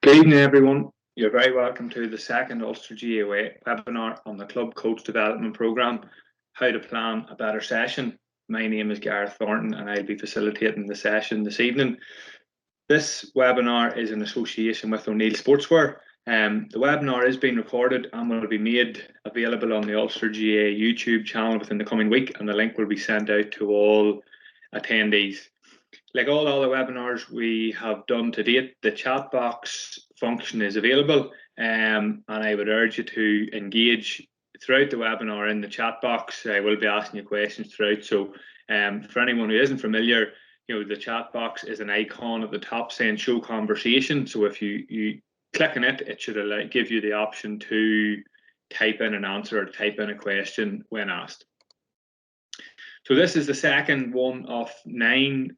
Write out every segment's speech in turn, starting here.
Good evening, everyone. You're very welcome to the second Ulster GAA webinar on the Club Coach Development Programme, How to Plan a Better Session. My name is Garreth Thornton and I'll be facilitating the session this evening. This webinar is in association with O'Neill Sportswear. The webinar is being recorded and will be made available on the Ulster GAA YouTube channel within the coming week, and the link will be sent out to all attendees. Like all other webinars we have done to date, the chat box function is available, and I would urge you to engage throughout the webinar in the chat box. I will be asking you questions throughout, so for anyone who isn't familiar, the chat box is an icon at the top saying show conversation. So if you click on it, it should give you the option to type in an answer or type in a question when asked. So this is the second one of 9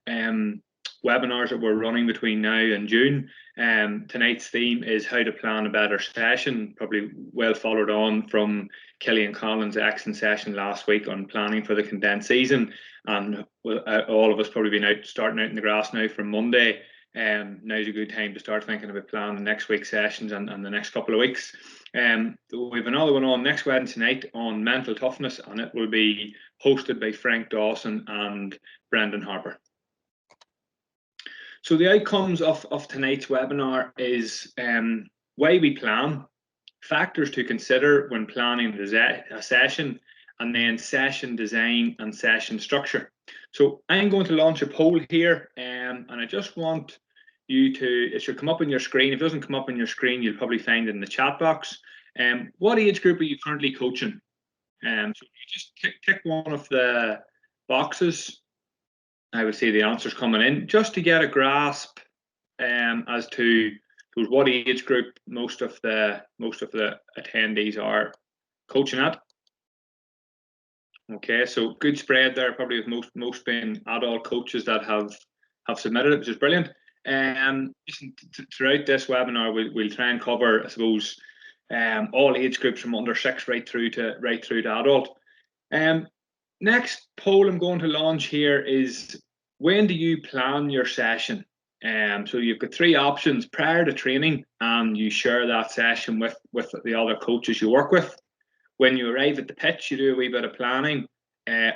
webinars that we're running between now and June. Tonight's theme is how to plan a better session, probably well followed on from Killian Collins' excellent session last week on planning for the condensed season. And all of us probably been starting out in the grass now from Monday. Now's a good time to start thinking about planning next week's sessions and the next couple of weeks. We have another one on next Wednesday night on mental toughness, and it will be hosted by Frank Dawson and Brendan Harper. So the outcomes of tonight's webinar is why we plan, factors to consider when planning a session, and then session design and session structure. So I'm going to launch a poll here, and I just want you to, it should come up on your screen. If it doesn't come up on your screen, you'll probably find it in the chat box. What age group are you currently coaching? So you just tick one of the boxes. I would see the answers coming in just to get a grasp as to what age group most of the attendees are coaching at. Okay, so good spread there, probably with most being adult coaches that have submitted it, which is brilliant. Throughout this webinar, we'll try and cover, I suppose, all age groups from under 6 right through to adult. Next poll I'm going to launch here is, when do you plan your session? So you've got 3 options: prior to training, and you share that session with the other coaches you work with. When you arrive at the pitch, you do a wee bit of planning,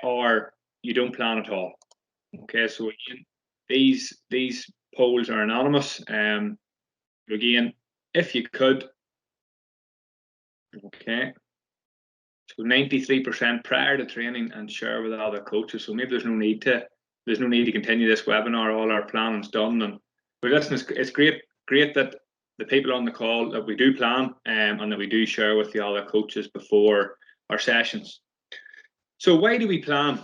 or you don't plan at all. Okay, so again, these polls are anonymous. Again, if you could, okay. So 93% prior to training and share with other coaches. So maybe there's no need to continue this webinar. All our planning's done, and but listen, it's great that the people on the call, that we do plan and that we do share with the other coaches before our sessions. So why do we plan?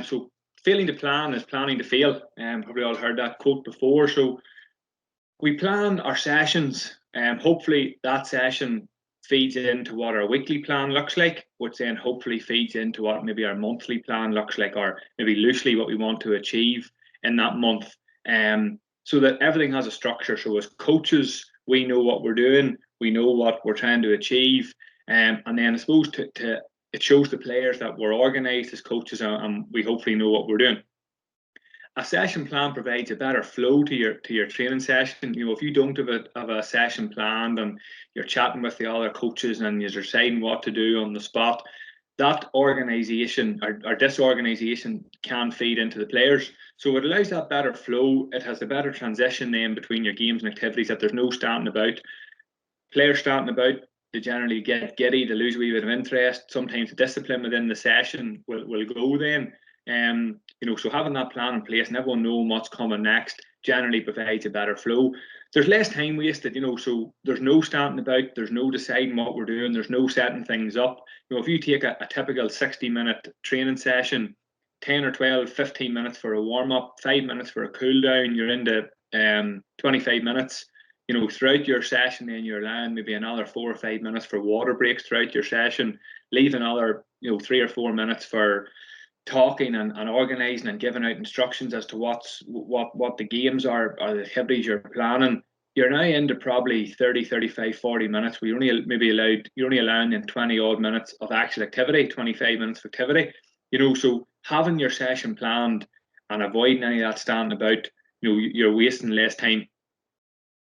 So failing to plan is planning to fail. Probably all heard that quote before. So we plan our sessions, and hopefully that session feeds into what our weekly plan looks like, which then hopefully feeds into what maybe our monthly plan looks like, or maybe loosely what we want to achieve in that month. So that everything has a structure. So as coaches, we know what we're doing, we know what we're trying to achieve, and then I suppose it shows the players that we're organised as coaches, and we hopefully know what we're doing. A session plan provides a better flow to your training session. If you don't have a session planned and you're chatting with the other coaches and you're deciding what to do on the spot, that organisation or disorganisation can feed into the players. So it allows that better flow. It has a better transition then between your games and activities, that there's no standing about. Players standing about, they generally get giddy, they lose a wee bit of interest. Sometimes the discipline within the session will go then. So having that plan in place and everyone knowing what's coming next generally provides a better flow. There's less time wasted, so there's no standing about, there's no deciding what we're doing, there's no setting things up. If you take a typical 60-minute training session, 10 or 12, 15 minutes for a warm-up, 5 minutes for a cool down, you're into 25 minutes. Throughout your session, then you're allowing maybe another 4 or 5 minutes for water breaks throughout your session. Leave another 3 or 4 minutes for talking and organising and giving out instructions as to what the games are or the activities you're planning. You're now into probably 30, 35, 40 minutes. You're only allowing in 20 odd minutes of actual activity, 25 minutes of activity. So having your session planned and avoiding any of that standing about, you're wasting less time.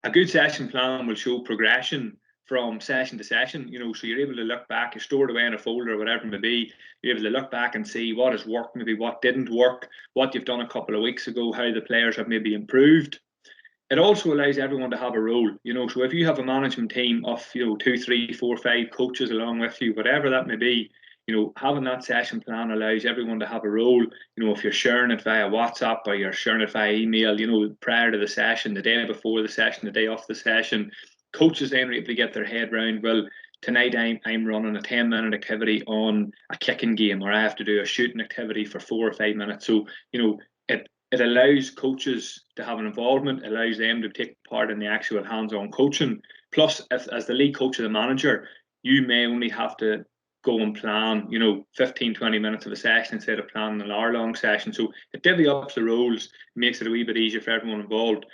a good session plan will show progression from session to session, so you're able to look back, you store it away in a folder or whatever it may be, you're able to look back and see what has worked, maybe what didn't work, what you've done a couple of weeks ago, how the players have maybe improved. It also allows everyone to have a role, so if you have a management team of, 2, 3, 4, 5 coaches along with you, whatever that may be, having that session plan allows everyone to have a role. If you're sharing it via WhatsApp or you're sharing it via email, prior to the session, the day before the session, the day off the session, coaches then are able to get their head round, well, tonight I'm running a 10-minute activity on a kicking game, or I have to do a shooting activity for 4 or 5 minutes. So, it allows coaches to have an involvement, allows them to take part in the actual hands-on coaching. Plus, as the lead coach or the manager, you may only have to go and plan, 15, 20 minutes of a session instead of planning an hour-long session. So it divvy ups the roles, makes it a wee bit easier for everyone involved.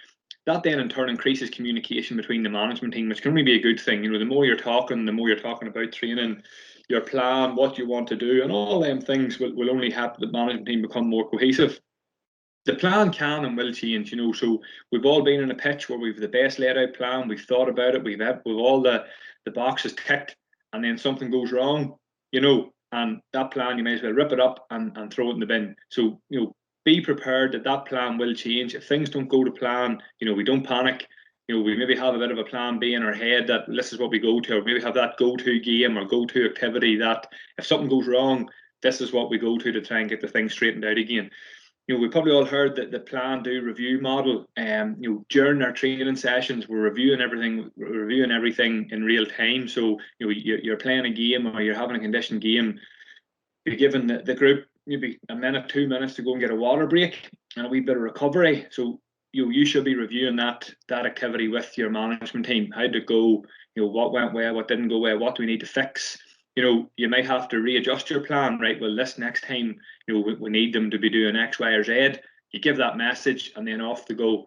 That then in turn increases communication between the management team, which can only be a good thing. The more you're talking about training, your plan, what you want to do, and all them things will only help the management team become more cohesive. The plan can and will change, so we've all been in a pitch where we've the best laid out plan, we've thought about it, we've all the boxes ticked, and then something goes wrong, and that plan, you may as well rip it up and throw it in the bin. So, be prepared that plan will change. If things don't go to plan, we don't panic. We maybe have a bit of a plan B in our head that this is what we go to, or maybe have that go-to game or go-to activity that if something goes wrong, this is what we go to try and get the thing straightened out again. We probably all heard that the plan, do, review model. During our training sessions, we're reviewing everything in real time. So, you're playing a game or you're having a conditioned game. You're giving the group maybe a minute, 2 minutes to go and get a water break and a wee bit of recovery. So, you should be reviewing that activity with your management team. How did it go? What went well? What didn't go well? What do we need to fix? You might have to readjust your plan, right? Well, this next time, we need them to be doing X, Y, or Z. You give that message and then off they go.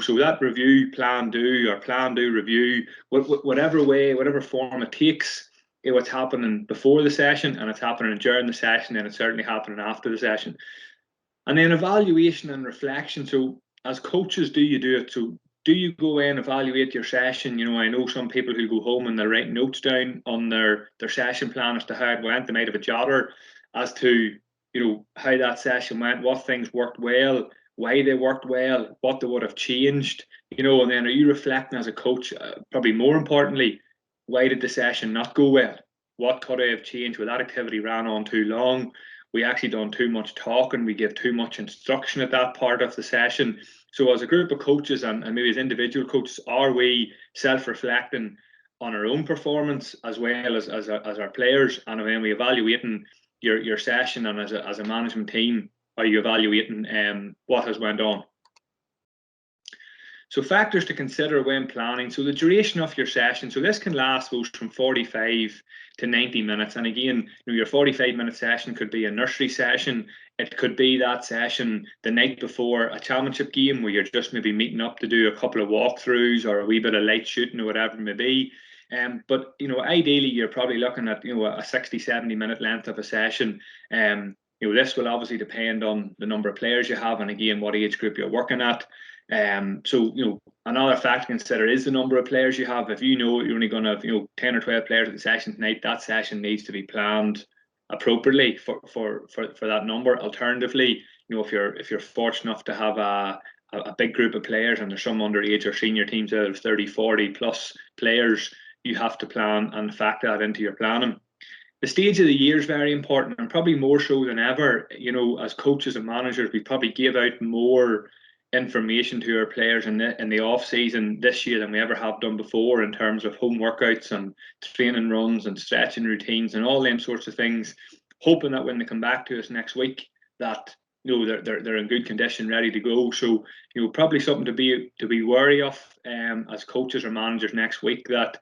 So that review, plan, do, or plan, do, review, whatever form it takes, what's happening before the session and it's happening during the session, and it's certainly happening after the session. And then evaluation and reflection. So as coaches, do you do it? So do you go in and evaluate your session? I know some people who go home and they write notes down on their session plan as to how it went. They might have a jotter as to, how that session went, what things worked well, why they worked well, what they would have changed, and then are you reflecting as a coach, probably more importantly, why did the session not go well? What could I have changed? Well, that activity ran on too long. We actually done too much talking. We gave too much instruction at that part of the session. So as a group of coaches and maybe as individual coaches, are we self-reflecting on our own performance as well as our players? And when we evaluating your session, and as a management team, are you evaluating what has went on? So factors to consider when planning. So the duration of your session. So this can last from 45 to 90 minutes. And again, your 45-minute session could be a nursery session. It could be that session the night before a championship game where you're just maybe meeting up to do a couple of walkthroughs or a wee bit of light shooting or whatever it may be. But ideally you're probably looking at a 60, 70-minute length of a session. This will obviously depend on the number of players you have and again what age group you're working at. So another factor to consider is the number of players you have. If you're only going to have 10 or 12 players at the session tonight, that session needs to be planned appropriately for that number. Alternatively, if you're fortunate enough to have a big group of players and there's some underage or senior teams that have 30, 40 plus players, you have to plan and factor that into your planning. The stage of the year is very important, and probably more so than ever. As coaches and managers, we probably give out more information to our players in the off season this year than we ever have done before, in terms of home workouts and training runs and stretching routines and all them sorts of things, hoping that when they come back to us next week that they're in good condition, ready to go. So probably something to be wary of as coaches or managers next week, that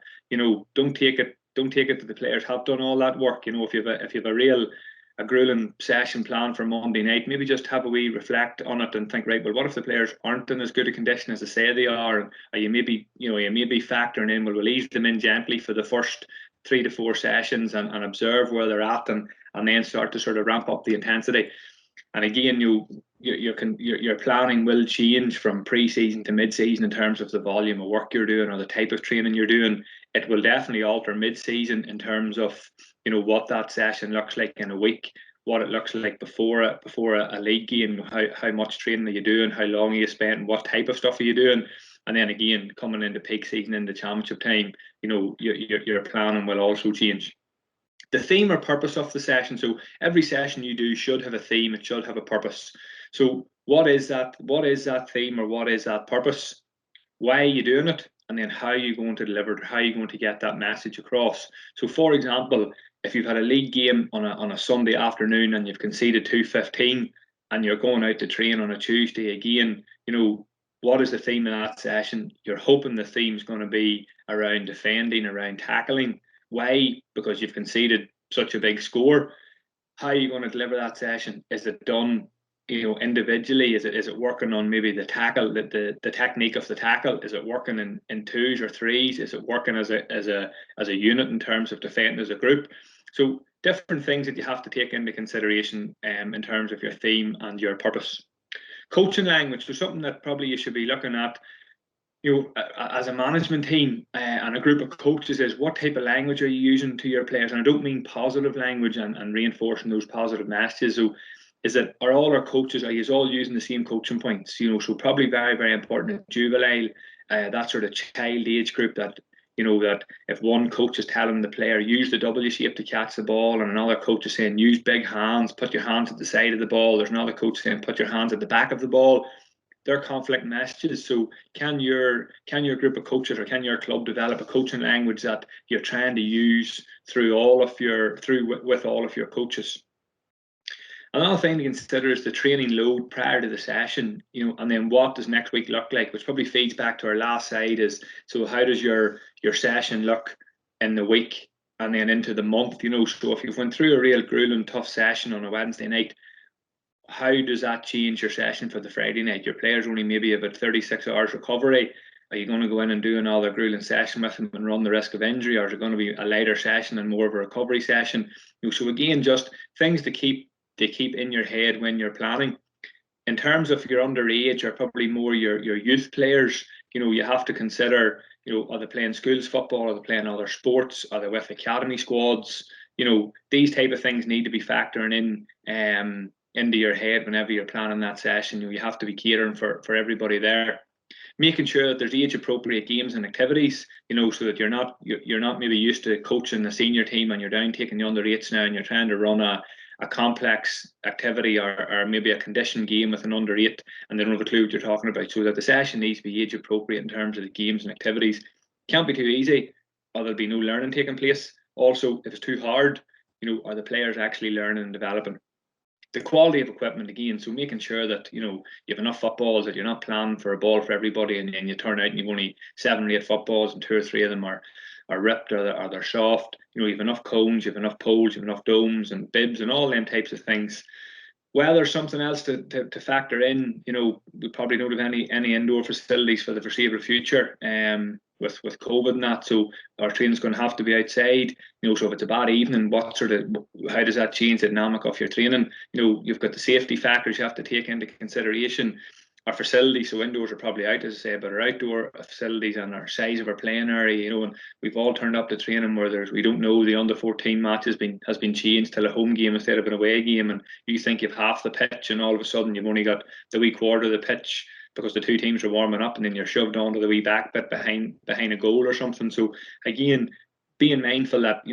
don't take it that the players have done all that work. If you have a grueling session plan for Monday night, maybe just have a wee reflect on it and think, right, well, what if the players aren't in as good a condition as they say they are? Are you maybe factoring in, well, we'll ease them in gently for the first 3 to 4 sessions and observe where they're at, and then start to sort of ramp up the intensity. And again, your planning will change from pre-season to mid-season in terms of the volume of work you're doing or the type of training you're doing. It will definitely alter mid-season in terms of what that session looks like in a week, what it looks like before a league game, how much training are you doing, how long are you spending, what type of stuff are you doing, and then again coming into peak season, into championship time, your planning will also change. The theme or purpose of the session. So every session you do should have a theme. It should have a purpose. So what is that theme, or what is that purpose? Why are you doing it? And then how are you going to deliver it? How are you going to get that message across? So for example, if you've had a league game on a Sunday afternoon and you've conceded 2-15 and you're going out to train on a Tuesday again, what is the theme of that session? You're hoping the theme's going to be around defending, around tackling. Why? Because you've conceded such a big score. How are you going to deliver that session? Is it done, individually? Is it working on maybe the tackle, the technique of the tackle? Is it working in twos or threes? Is it working as a unit in terms of defending as a group? So different things that you have to take into consideration in terms of your theme and your purpose. Coaching language, so something that probably you should be looking at, as a management team and a group of coaches, is what type of language are you using to your players? And I don't mean positive language and reinforcing those positive messages. So are all our coaches, are you all using the same coaching points? So probably very, very important at juvenile, that sort of child age group, that that if one coach is telling the player use the W shape to catch the ball, and another coach is saying use big hands, put your hands at the side of the ball, there's another coach saying put your hands at the back of the ball. They're conflict messages. So can your group of coaches, or can your club develop a coaching language that you're trying to use with all of your coaches? Another thing to consider is the training load prior to the session, and then what does next week look like, which probably feeds back to our last slide. Is so how does your session look in the week and then into the month? So if you've went through a real grueling tough session on a Wednesday night, how does that change your session for the Friday night? Your players only maybe about 36 hours recovery. Are you going to go in and do another grueling session with them and run the risk of injury, or is it going to be a lighter session and more of a recovery session? So again, just things to keep in your head when you're planning. In terms of your underage, or probably more your youth players, you have to consider, are they playing schools football? Are they playing other sports? Are they with academy squads? These type of things need to be factoring in into your head whenever you're planning that session. You have to be catering for everybody there. Making sure that there's age appropriate games and activities, so that you're not maybe used to coaching the senior team and you're down taking the under 8s now and you're trying to run a complex activity or maybe a conditioned game with an under 8 and they don't have a clue what you're talking about. So that the session needs to be age appropriate in terms of the games and activities. Can't be too easy, or there'll be no learning taking place. Also, if it's too hard, are the players actually learning and developing? The quality of equipment again, so making sure that you have enough footballs, that you're not planning for a ball for everybody and you turn out and you've only 7 or 8 footballs and 2 or 3 of them are ripped or they're soft. You have enough cones, you have enough poles, you have enough domes and bibs and all them types of things. Well, there's something else to factor in. We probably don't have any indoor facilities for the foreseeable future with COVID and that, so our training's going to have to be outside. So if it's a bad evening, how does that change the dynamic of your training? You've got the safety factors you have to take into consideration. Our facilities, so indoors are probably out, as I say, but our outdoor facilities and our size of our playing area, and we've all turned up to training where we don't know the under 14 match has been changed to a home game instead of an away game, and you think you've half the pitch and all of a sudden you've only got the wee quarter of the pitch because the two teams are warming up, and then you're shoved onto the wee back bit behind a goal or something. So again, being mindful that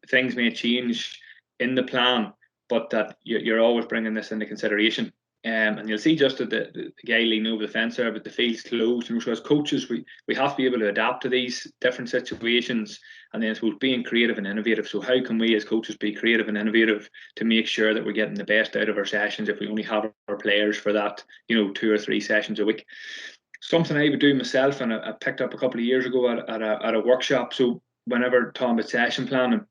things may change in the plan, but that you're always bringing this into consideration. And you'll see just that the guy leaning over the fence there, but the field's closed. So as coaches, we have to be able to adapt to these different situations, and then I suppose being creative and innovative. So how can we as coaches be creative and innovative to make sure that we're getting the best out of our sessions if we only have our players for that 2 or 3 sessions a week? Something I would do myself, and I picked up a couple of years ago at a workshop. So whenever talking about session planning,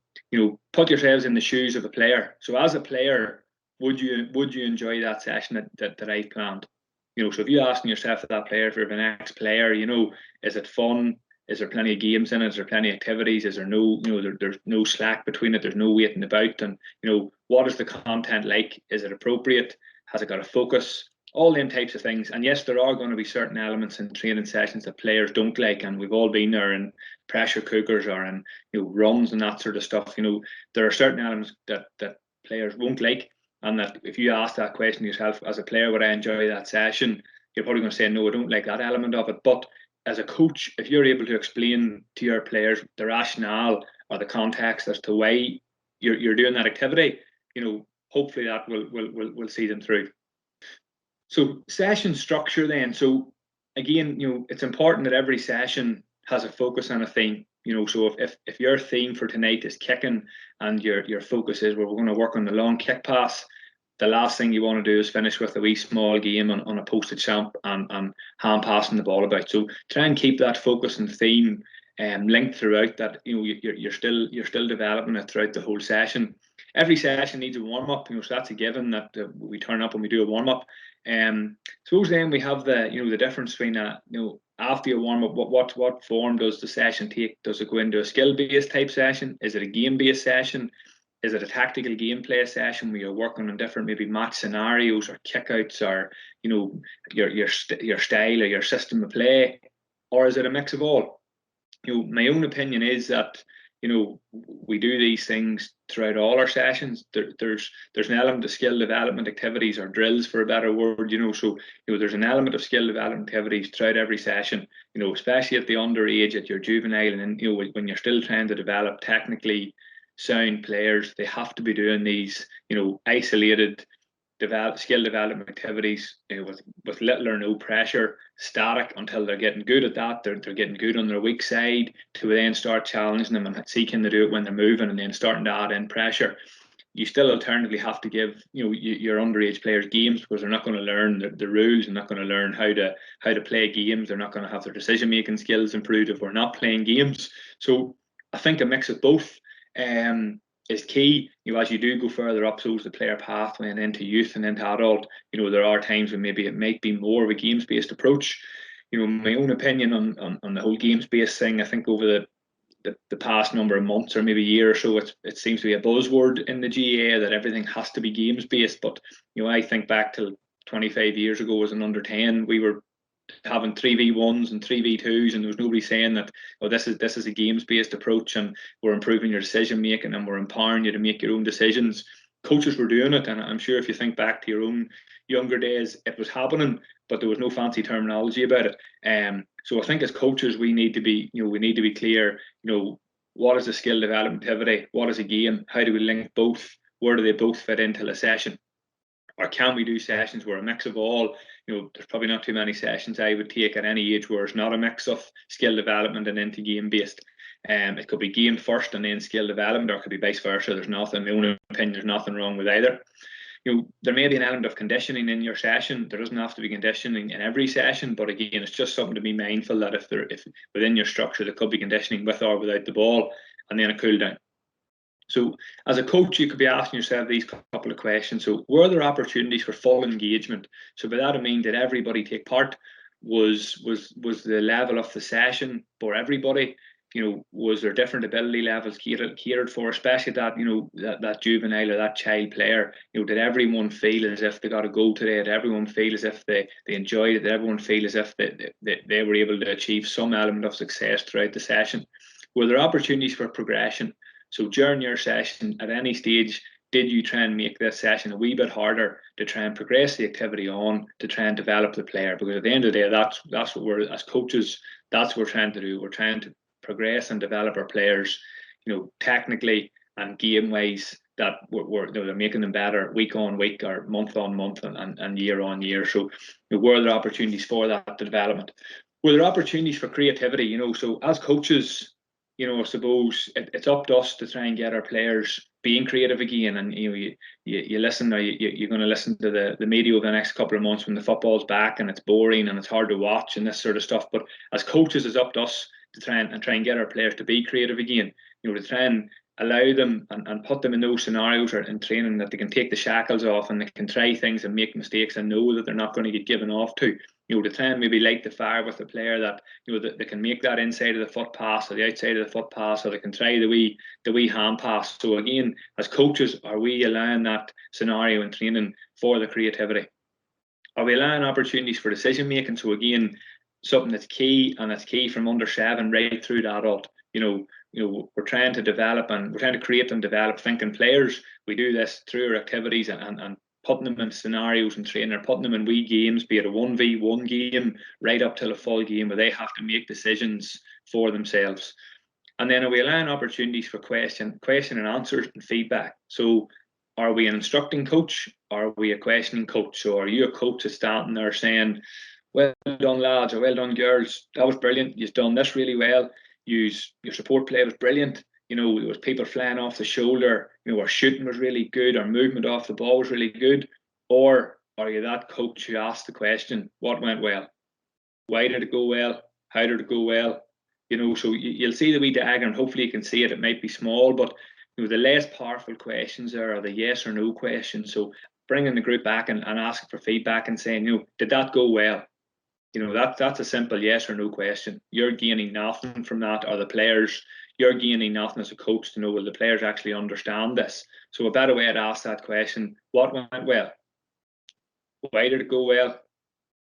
put yourselves in the shoes of a player. So as a player, would you enjoy that session that I've planned? So if you're asking yourself, that player, if you're an ex-player, is it fun? Is there plenty of games in it? Is there plenty of activities? Is there no, there's no slack between it? There's no waiting about. And what is the content like? Is it appropriate? Has it got a focus? all them types of things. And yes, there are going to be certain elements in training sessions that players don't like, and we've all been there in pressure cookers or in runs and that sort of stuff. There are certain elements that players won't like, and that if you ask that question yourself as a player, would I enjoy that session? You're probably going to say no, I don't like that element of it. But as a coach, if you're able to explain to your players the rationale or the context as to why you're doing that activity, hopefully that will see them through. So session structure then. So again, it's important that every session has a focus and a theme. So if your theme for tonight is kicking and your focus is, well, we're going to work on the long kick pass, the last thing you want to do is finish with a wee small game on a postage stamp and hand passing the ball about. So try and keep that focus and theme linked throughout that. You're still developing it throughout the whole session. Every session needs a warm up. So that's a given that we turn up and we do a warm up. Suppose then we have the difference between after your warm up, what form does the session take? Does it go into a skill based type session? Is it a game based session? Is it a tactical gameplay session where you're working on different maybe match scenarios or kickouts or your style or your system of play, or is it a mix of all? My own opinion is that we do these things throughout all our sessions. There's an element of skill development activities or drills, for a better word. So there's an element of skill development activities throughout every session. Especially at the underage, at your juvenile, and when you're still trying to develop technically sound players, they have to be doing these isolated skill development activities with little or no pressure, static, until they're getting good at that. They're getting good on their weak side to then start challenging them and seeking to do it when they're moving, and then starting to add in pressure. You still alternatively have to give your underage players games, because they're not going to learn the rules. They're not going to learn how to play games. They're not going to have their decision making skills improved if we're not playing games. So I think a mix of both is key. As you do go further up, so the player pathway and into youth and into adult, there are times when maybe it might be more of a games based approach. My own opinion on the whole games based thing, I think over the past number of months or maybe a year or so, it seems to be a buzzword in the GAA that everything has to be games based. But I think back to 25 years ago as an under 10, we were having 3v1s and 3v2s, and there was nobody saying that, this is a games based approach and we're improving your decision making and we're empowering you to make your own decisions. Coaches were doing it, and I'm sure if you think back to your own younger days, it was happening, but there was no fancy terminology about it. So I think as coaches we need to be clear, what is a skill development activity, what is a game, how do we link both, where do they both fit into a session? Or can we do sessions where a mix of all? There's probably not too many sessions I would take at any age where it's not a mix of skill development and into game based. It could be game first and then skill development, or it could be vice versa. There's nothing, in my own opinion, there's nothing wrong with either. There may be an element of conditioning in your session. There doesn't have to be conditioning in every session, but again, it's just something to be mindful that if within your structure there could be conditioning with or without the ball, and then a cool down. So as a coach, you could be asking yourself these couple of questions. So were there opportunities for full engagement? So by that I mean, did everybody take part? Was the level of the session for everybody? Was there different ability levels catered for, especially that juvenile or that child player? Did everyone feel as if they got a goal today? Did everyone feel as if they enjoyed it? Did everyone feel as if they were able to achieve some element of success throughout the session? Were there opportunities for progression? So during your session, at any stage, did you try and make this session a wee bit harder to try and progress the activity on, to try and develop the player? Because at the end of the day, that's what we're, as coaches, that's what we're trying to do. We're trying to progress and develop our players, technically and game wise, that they're making them better week on week or month on month and year on year. So were there opportunities for that development? Were there opportunities for creativity? So as coaches, I suppose it's up to us to try and get our players being creative again. And you listen, or you're going to listen to the media over the next couple of months when the football's back and it's boring and it's hard to watch and this sort of stuff. But as coaches, it's up to us to try and get our players to be creative again. To try and allow them and put them in those scenarios or in training that they can take the shackles off and they can try things and make mistakes and know that they're not going to get given off to. To try and maybe light the fire with the player that that they can make that inside of the foot pass or the outside of the foot pass, or they can try the wee hand pass. So again, as coaches, are we allowing that scenario in training for the creativity? Are we allowing opportunities for decision making? So again, something that's key, and it's key from under 7 right through to adult. We're trying to develop, and we're trying to create and develop thinking players. We do this through our activities and putting them in scenarios and training, or putting them in wee games, be it a 1v1 game right up till a full game where they have to make decisions for themselves. And then are we allowing opportunities for question and answers and feedback? So are we an instructing coach? Or are we a questioning coach? So are you a coach that's standing there saying, well done lads, or well done girls, that was brilliant, you've done this really well, your support play was brilliant, it was people flying off the shoulder, our shooting was really good, our movement off the ball was really good? Or are you that coach who asked the question, what went well? Why did it go well? How did it go well? So you'll see the wee diagram, hopefully you can see it. It might be small, but the less powerful questions there are the yes or no questions. So bringing the group back and asking for feedback and saying, did that go well? That's a simple yes or no question. You're gaining nothing from that, or the players, you're gaining nothing as a coach to know, will the players actually understand this? So a better way to ask that question, what went well? Why did it go well?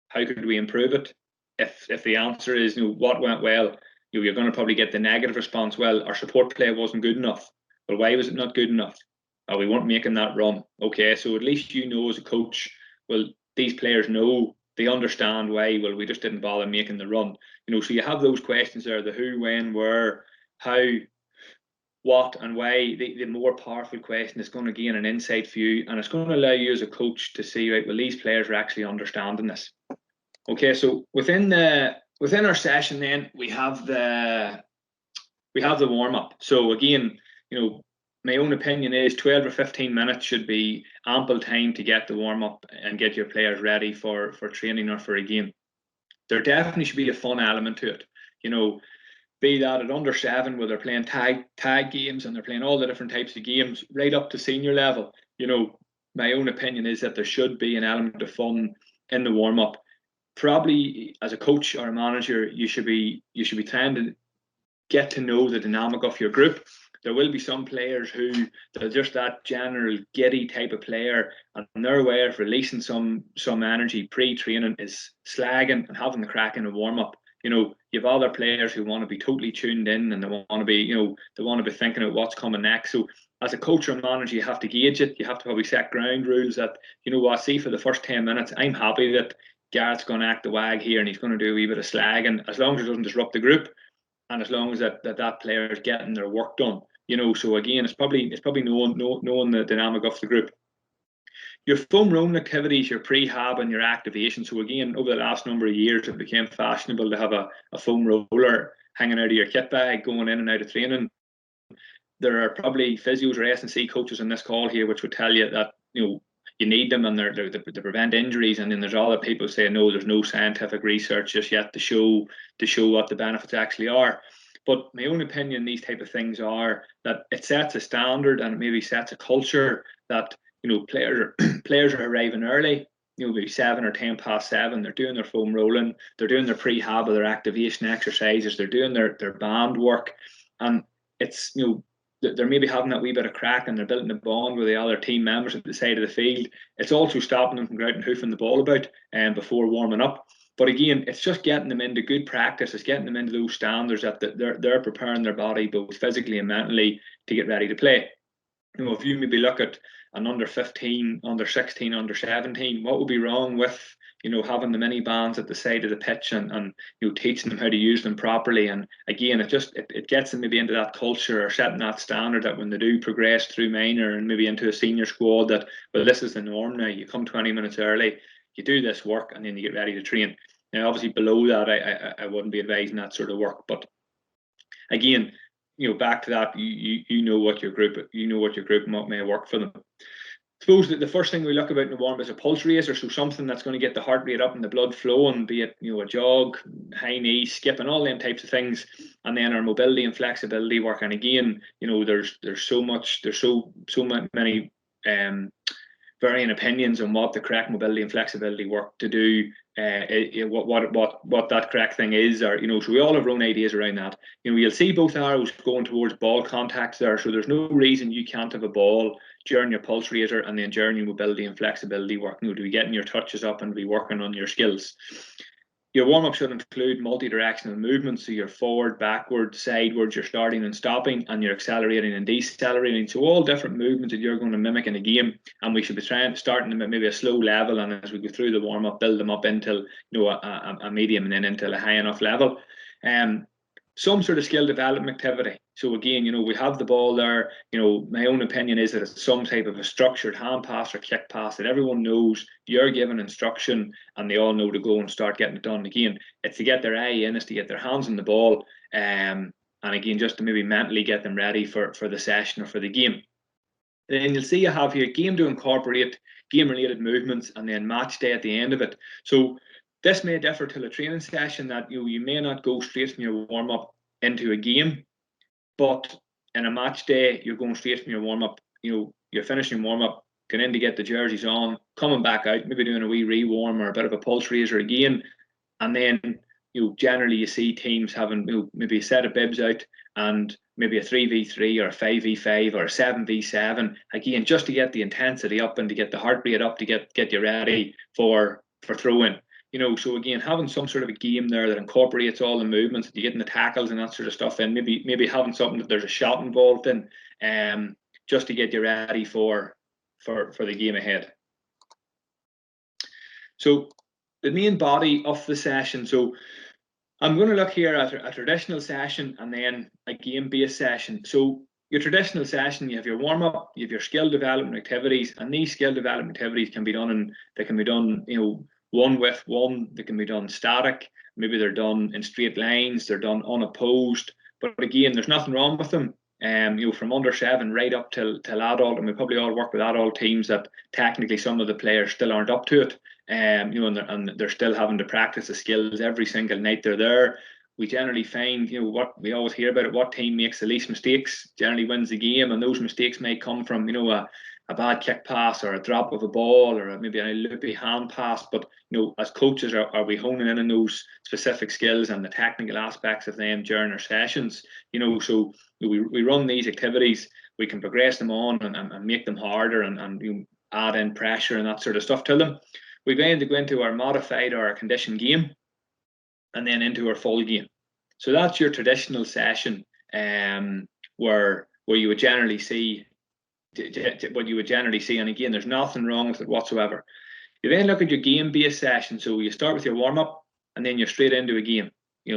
How could we improve it? If the answer is what went well, you're going to probably get the negative response. Well, our support play wasn't good enough. Well, why was it not good enough? We weren't making that run. Okay, so at least as a coach, well, these players know, they understand why. Well, we just didn't bother making the run. So you have those questions there: the who, when, where, how, what, and why. The more powerful question is going to gain an insight for you, and it's going to allow you as a coach to see, right, well, these players are actually understanding this. Okay, so within our session, then we have the warm up. So again, my own opinion is 12 or 15 minutes should be ample time to get the warm up and get your players ready for training or for a game. There definitely should be a fun element to it. Be that at under 7 where they're playing tag games and they're playing all the different types of games right up to senior level. My own opinion is that there should be an element of fun in the warm up. Probably as a coach or a manager, you should be trying to get to know the dynamic of your group. There will be some players who they're just that general giddy type of player, and their way of releasing some energy pre-training is slagging and having the crack in a warm-up. You have other players who want to be totally tuned in, and they want to be thinking of what's coming next. So as a coach or manager, you have to gauge it. You have to probably set ground rules that, see, for the first 10 minutes, I'm happy that Garrett's going to act the wag here and he's going to do a wee bit of slagging, as long as it doesn't disrupt the group, and as long as that player is getting their work done. So again, it's probably knowing the dynamic of the group. Your foam rolling activities, your prehab and your activation. So again, over the last number of years, it became fashionable to have a foam roller hanging out of your kit bag going in and out of training. There are probably physios or S&C coaches on this call here which would tell you that you need them, and they're to prevent injuries. And then there's other people saying no, there's no scientific research just yet to show what the benefits actually are. But my own opinion, these type of things are that it sets a standard, and it maybe sets a culture that players are arriving early. Maybe 7 or 10 past 7. They're doing their foam rolling. They're doing their prehab, their activation exercises. They're doing their band work, and it's they're maybe having that wee bit of crack, and they're building a bond with the other team members at the side of the field. It's also stopping them from going out and hoofing the ball about before warming up. But again, it's just getting them into good practice. It's getting them into those standards that they're preparing their body both physically and mentally to get ready to play. If you maybe look at an under 15, under 16, under 17, what would be wrong with having the mini bands at the side of the pitch and teaching them how to use them properly? And again, it gets them maybe into that culture, or setting that standard that when they do progress through minor and maybe into a senior squad, that, well, this is the norm now. You come 20 minutes early, you do this work, and then you get ready to train. Now, obviously below that, I wouldn't be advising that sort of work. But again, back to that, you know what your group and what may work for them. I suppose that the first thing we look about in the warm is a pulse raiser, so something that's going to get the heart rate up and the blood flowing, be it a jog, high knee, skipping, all them types of things. And then our mobility and flexibility work. And again, there's so many varying opinions on what the correct mobility and flexibility work to do, what that correct thing is, or so we all have our own ideas around that. You'll see both arrows going towards ball contacts there, so there's no reason you can't have a ball during your pulse raiser and then during your mobility and flexibility work. To be getting your touches up and be working on your skills. Your warm-up should include multi-directional movements, so you're forward, backward, sidewards, you're starting and stopping, and you're accelerating and decelerating. So all different movements that you're going to mimic in a game, and we should be starting them at maybe a slow level, and as we go through the warm-up, build them up until a medium and then until a high enough level. Some sort of skill development activity. So again, we have the ball there. My own opinion is that it's some type of a structured hand pass or kick pass that everyone knows. You're given instruction and they all know to go and start getting it done. Again, it's to get their eye in, it's to get their hands on the ball, and again, just to maybe mentally get them ready for the session or for the game. Then you'll see you have here game to incorporate game-related movements and then match day at the end of it. So this may differ to a training session that you may not go straight from your warm-up into a game, but in a match day, you're going straight from your warm-up. You're finishing warm-up, going in to get the jerseys on, coming back out, maybe doing a wee re-warm or a bit of a pulse raiser again, and then generally you see teams having maybe a set of bibs out and maybe a 3v3 or a 5v5 or a 7v7 again, just to get the intensity up and to get the heart rate up to get you ready for throwing. So again, having some sort of a game there that incorporates all the movements, you getting the tackles and that sort of stuff in, maybe having something that there's a shot involved in, just to get you ready for the game ahead. So the main body of the session. So I'm going to look here at a traditional session and then a game-based session. So your traditional session, you have your warm-up, you have your skill development activities, and these skill development activities can be done one with one. They can be done static. Maybe they're done in straight lines. They're done unopposed. But again, there's nothing wrong with them. From under 7 right up till adult, and we probably all work with adult teams that technically some of the players still aren't up to it. And they're still having to practice the skills every single night they're there. We generally find, what we always hear about it, what team makes the least mistakes generally wins the game, and those mistakes may come from, a bad kick pass or a drop of a ball or maybe a loopy hand pass. But as coaches, are we honing in on those specific skills and the technical aspects of them during our sessions? So we run these activities, we can progress them on and make them harder and add in pressure and that sort of stuff to them. We then go into our modified or our conditioned game, and then into our full game. So that's your traditional session, where you would generally see what you would generally see, and again, there's nothing wrong with it whatsoever. You then look at your game-based session. So you start with your warm-up, and then you're straight into a game.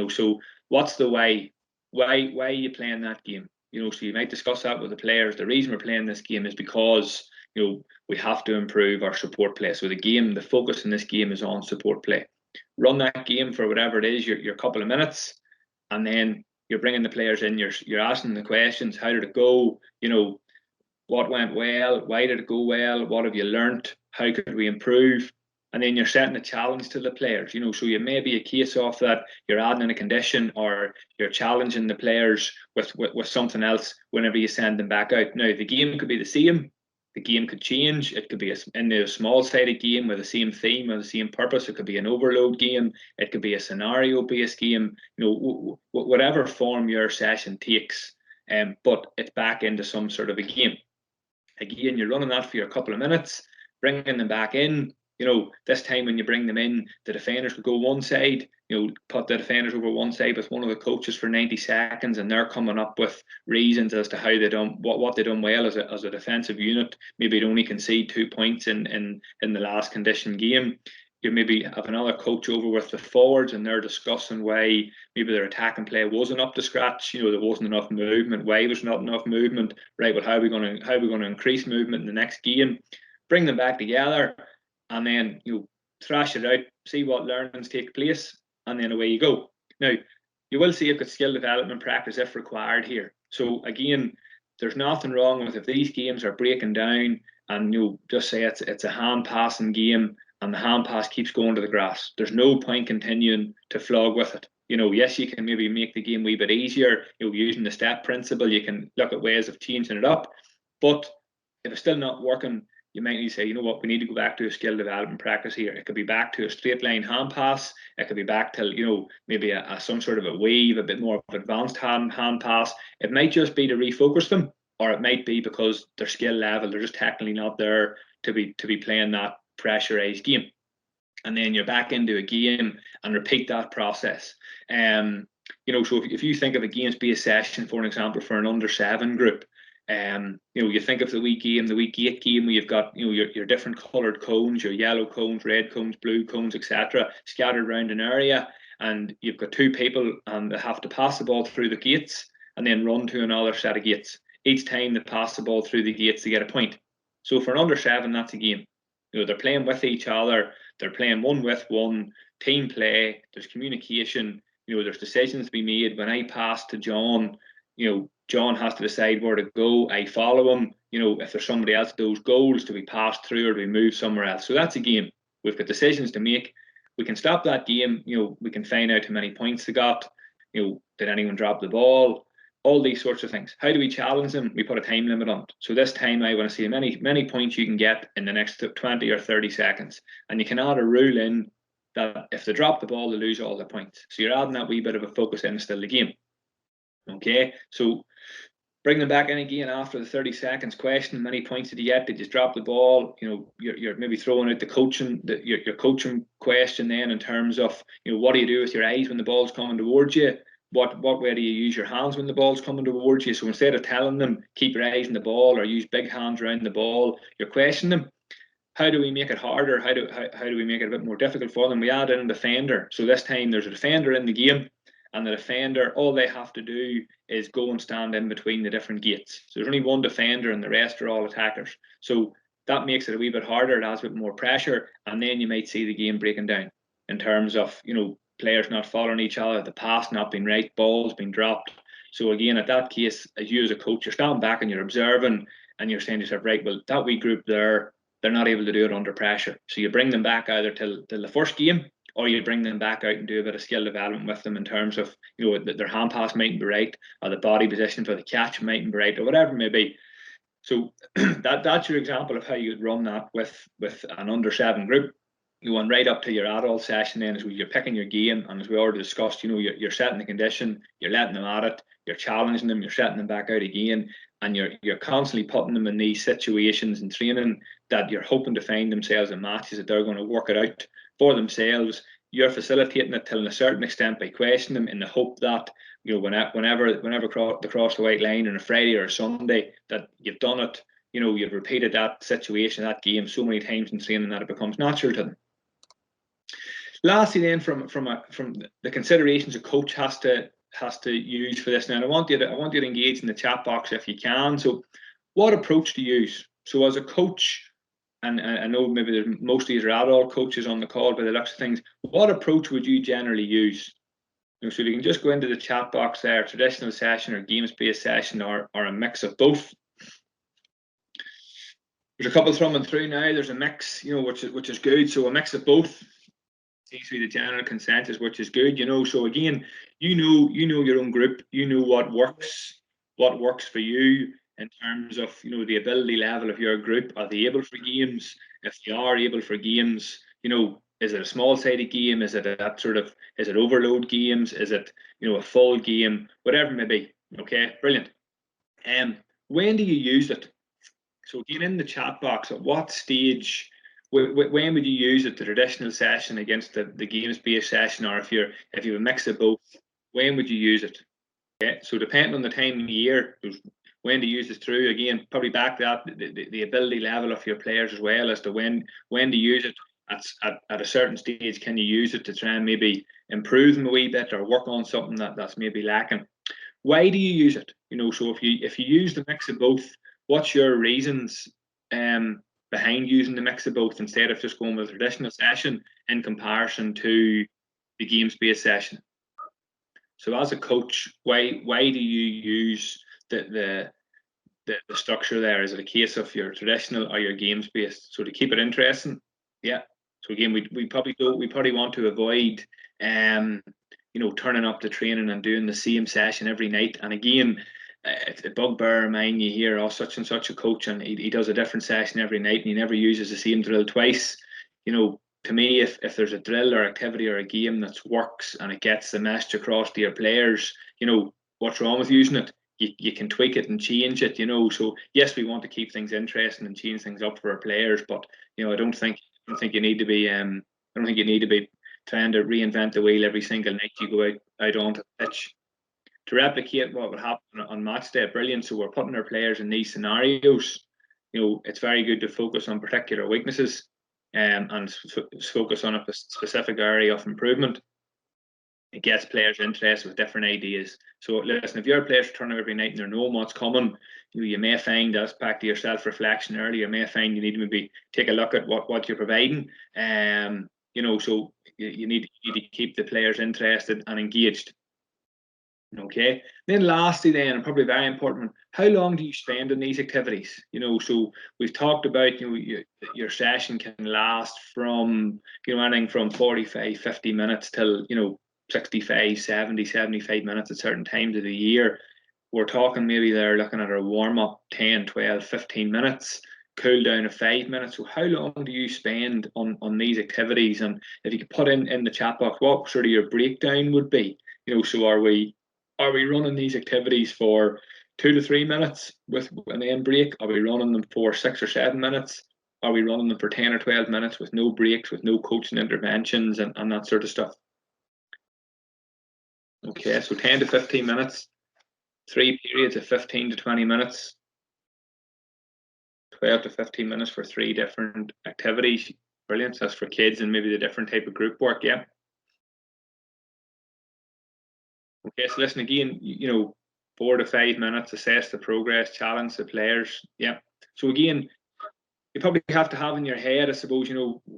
So what's the why? Why are you playing that game? So you might discuss that with the players. The reason we're playing this game is because we have to improve our support play. So the focus in this game is on support play. Run that game for whatever it is, your couple of minutes, and then you're bringing the players in. You're asking the questions. How did it go? What went well? Why did it go well? What have you learned? How could we improve? And then you're setting a challenge to the players. So you may be a case of that you're adding in a condition, or you're challenging the players with something else whenever you send them back out. Now, the game could be the same. The game could change. It could be a small-sided game with the same theme or the same purpose. It could be an overload game. It could be a scenario-based game. Whatever form your session takes, but it's back into some sort of a game. Again, you're running that for your couple of minutes, bringing them back in. This time when you bring them in, the defenders will go one side. Put the defenders over one side with one of the coaches for 90 seconds, and they're coming up with reasons as to how they done what they done well as a defensive unit. Maybe they only concede 2 points in the last conditioned game. You maybe have another coach over with the forwards, and they're discussing why maybe their attacking play wasn't up to scratch. There wasn't enough movement. Why there's not enough movement? Right. Well, how are we going to increase movement in the next game? Bring them back together, and then thrash it out. See what learnings take place, and then away you go. Now, you will see you've got skill development practice if required here. So again, there's nothing wrong with if these games are breaking down, and just say it's a hand passing game, and the hand pass keeps going to the grass. There's no point continuing to flog with it. Yes, you can maybe make the game a wee bit easier. Using the step principle, you can look at ways of changing it up. But if it's still not working, you might need to say, you know what, we need to go back to a skill development practice here. It could be back to a straight line hand pass. It could be back to, you know, maybe some sort of a weave, a bit more of advanced hand pass. It might just be to refocus them, or it might be because their skill level, they're just technically not there to be playing that pressurized game. And then you're back into a game and repeat that process. You know, so if you think of a games-based session, for an example, for an under-7 group, you know, you think of the week 8 game where you've got, you know, your different coloured cones, your yellow cones, red cones, blue cones, etc., scattered around an area, and you've got 2 people and they have to pass the ball through the gates and then run to another set of gates. Each time they pass the ball through the gates, they get a point. So for an under-7, that's a game. You know, they're playing with each other. They're playing one with one, team play. There's communication. You know, there's decisions to be made. When I pass to John, you know, John has to decide where to go. I follow him. You know, if there's somebody else, those goals, do we pass through or do we move somewhere else? So that's a game. We've got decisions to make. We can stop that game. You know, we can find out how many points they got. You know, did anyone drop the ball? All these sorts of things. How do we challenge them? We put a time limit on it. So this time I want to see many points you can get in the next 20 or 30 seconds. And you can add a rule in that if they drop the ball, they lose all the points. So you're adding that wee bit of a focus in still the game. Okay, so bring them back in again after the 30 seconds. Question: how many points did you get? Did you drop the ball? You know, you're maybe throwing out the coaching, your coaching question then in terms of, you know, what do you do with your eyes when the ball's coming towards you? What way do you use your hands when the ball's coming towards you? So instead of telling them keep your eyes on the ball or use big hands around the ball, you're questioning them. How do we make it harder? How do we make it a bit more difficult for them? We add in a defender. So this time there's a defender in the game, and the defender, all they have to do is go and stand in between the different gates. So there's only one defender and the rest are all attackers. So that makes it a wee bit harder. It adds a bit more pressure, and then you might see the game breaking down in terms of, you know, players not following each other, the pass not being right, balls being dropped. So again, at that case, as you as a coach, you're standing back and you're observing and you're saying to yourself, right, well, that wee group there, they're not able to do it under pressure. So you bring them back either till the first game, or you bring them back out and do a bit of skill development with them in terms of, you know, their hand pass mightn't be right, or the body position for the catch mightn't be right, or whatever it may be. So that's your example of how you'd run that with an under-7 group. You went right up to your adult session then, as you're picking your game, and as we already discussed, you know, you're setting the condition, you're letting them at it, you're challenging them, you're setting them back out again, and you're constantly putting them in these situations and training that you're hoping to find themselves in matches that they're going to work it out for themselves. You're facilitating it till a certain extent by questioning them in the hope that, you know, whenever they cross the white line on a Friday or a Sunday, that you've done it, you know, you've repeated that situation, that game so many times in training that it becomes natural to them. Lastly, then, from the considerations a coach has to use for this. Now, I want you to engage in the chat box if you can. So, what approach to use? So, as a coach, and I know maybe most of these are adult coaches on the call by the looks of things, what approach would you generally use? You know, so you can just go into the chat box there, traditional session or games-based session, or a mix of both. There's a couple thrumming through now. There's a mix, you know, which is good. So a mix of both seems to be the general consensus, which is good. You know, so again, you know your own group. You know what works for you in terms of, you know, the ability level of your group. Are they able for games? If they are able for games, you know, is it a small-sided game? Is it is it overload games? Is it, you know, a full game? Whatever it may be. Okay, brilliant. When do you use it? So again, in the chat box, at what stage, when would you use it? The traditional session against the games-based session, or if you have a mix of both, when would you use it? Okay, so depending on the time of the year, when to use it through. Again, probably back that the ability level of your players as well as to when to use it. At a certain stage, can you use it to try and maybe improve them a wee bit or work on something that's maybe lacking? Why do you use it? You know, so if you use the mix of both, what's your reasons behind using the mix of both instead of just going with a traditional session in comparison to the games-based session? So as a coach, why do you use the structure there? Is it a case of your traditional or your games-based? So to keep it interesting, yeah. So again, we probably want to avoid you know, turning up to training and doing the same session every night. And again, it's a bugbear of mine. You hear, oh, such and such a coach, and he does a different session every night, and he never uses the same drill twice. To me, if there's a drill or activity or a game that works and it gets the message across to your players, what's wrong with using it? You can tweak it and change it. So yes, we want to keep things interesting and change things up for our players, but I don't think you need to be trying to reinvent the wheel every single night you go out onto the pitch. To replicate what would happen on match day, brilliant. So we're putting our players in these scenarios. It's very good to focus on particular weaknesses and focus on a specific area of improvement. It gets players interested with different ideas. So listen, if your players turn up every night and they know what's coming, you may find that's back to your self-reflection earlier. You may find you need to maybe take a look at what you're providing. So you need to keep the players interested and engaged. Okay. Then lastly, and probably very important, how long do you spend on these activities? So we've talked about your session can last from anything from 45, 50 minutes till 65, 70, 75 minutes at certain times of the year. We're talking maybe they're looking at a warm-up 10, 12, 15 minutes, cool down of 5 minutes. So how long do you spend on these activities? And if you could put in the chat box what sort of your breakdown would be. So are we running these activities for 2 to 3 minutes with an end break? Are we running them for 6 or 7 minutes? Are we running them for 10 or 12 minutes with no breaks, with no coaching interventions and that sort of stuff? Okay, so 10 to 15 minutes, 3 periods of 15 to 20 minutes, 12 to 15 minutes for 3 different activities. Brilliant. That's for kids and maybe the different type of group work, yeah. Okay, so listen again, 4 to 5 minutes, assess the progress, challenge the players. Yeah. So again, you probably have to have in your head, I suppose,